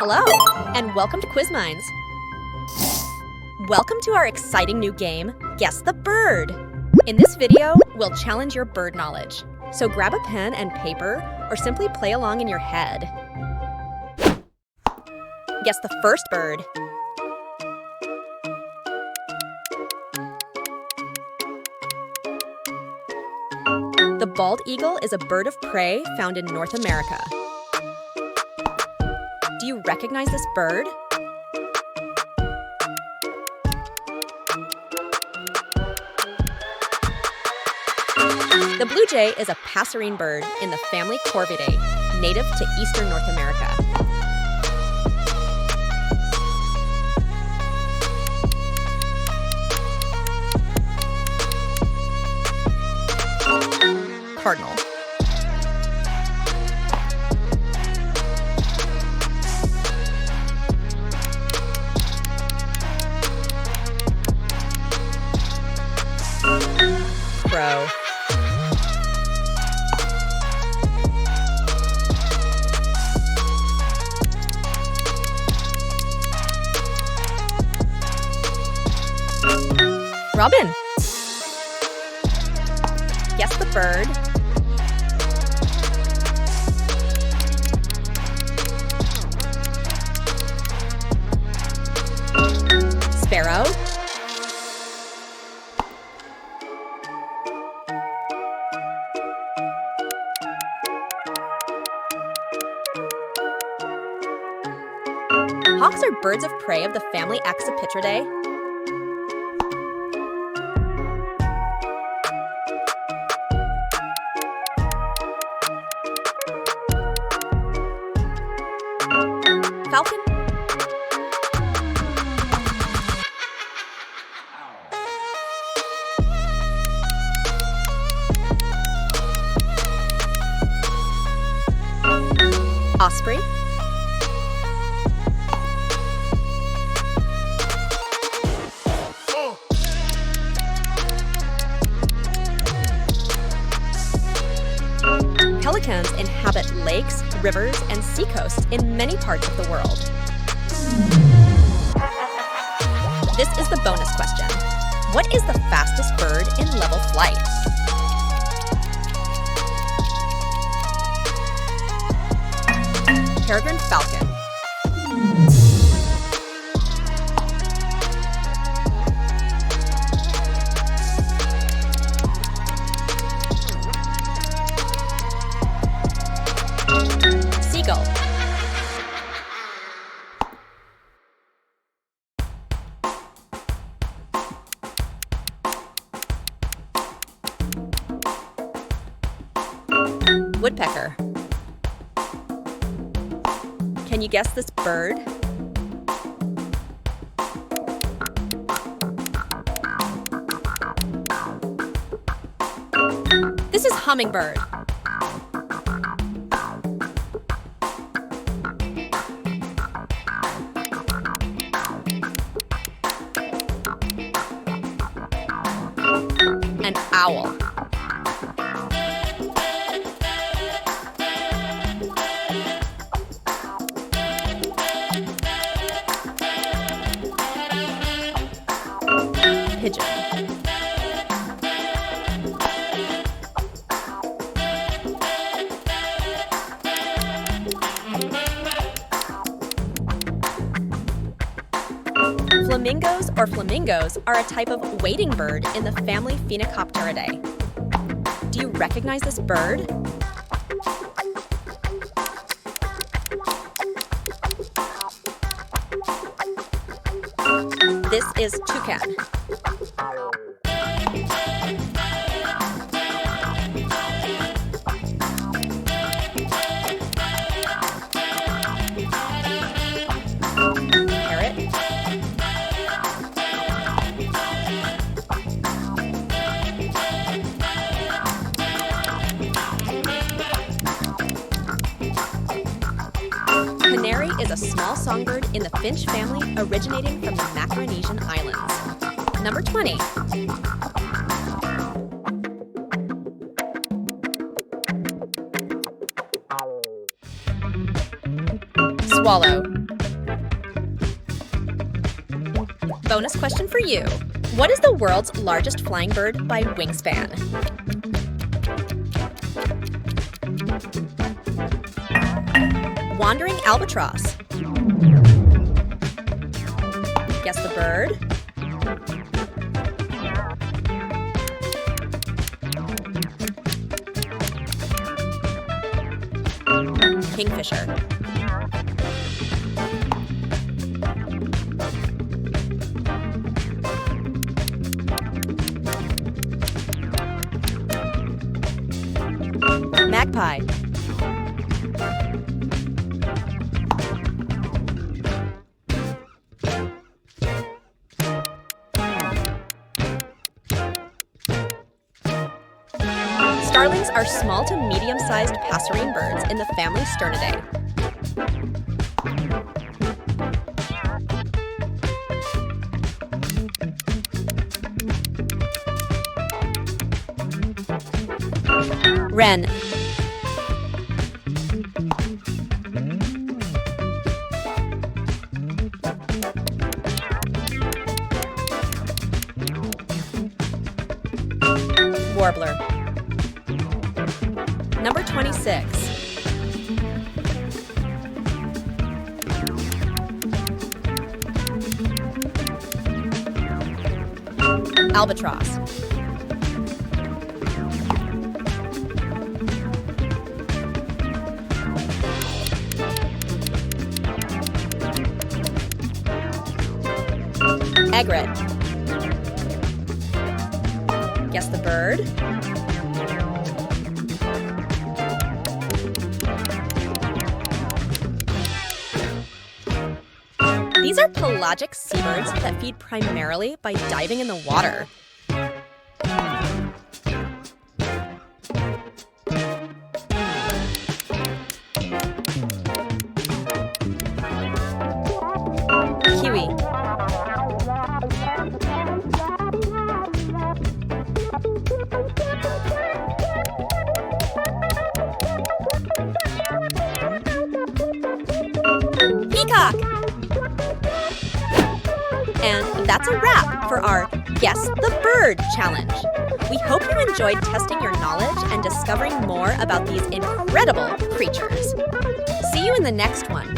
Hello, and welcome to Quiz Minds. Welcome to our exciting new game, Guess the Bird. In this video, we'll challenge your bird knowledge. So grab a pen and paper, or simply play along in your head. Guess the first bird. The bald eagle is a bird of prey found in North America. Do you recognize this bird? The blue jay is a passerine bird in the family Corvidae, native to eastern North America. Cardinal. Crow. Robin. Guess the bird. Sparrow. Hawks are birds of prey of the family Accipitridae. Falcon. Osprey. Pelicans inhabit lakes, rivers, and seacoasts in many parts of the world. This is the bonus question. What is the fastest bird in level flight? Peregrine falcon. Seagull. Woodpecker. Can you guess this bird? This is hummingbird. An owl. Pigeon. Flamingos or flamingos are a type of wading bird in the family Phoenicopteridae. Do you recognize this bird? This is toucan. Parrot. Canary is a small songbird in the finch family originating from the Macaronesian Islands. Number 20. Swallow. Bonus question for you. What is the world's largest flying bird by wingspan? Wandering albatross. Guess the bird. Kingfisher. Magpie. Starlings are small to medium-sized passerine birds in the family Sternidae. Wren. Warbler. Number 26. Albatross. Egret. Guess the bird. These are pelagic seabirds that feed primarily by diving in the water. Kiwi. Peacock. And that's a wrap for our Guess the Bird challenge. We hope you enjoyed testing your knowledge and discovering more about these incredible creatures. See you in the next one.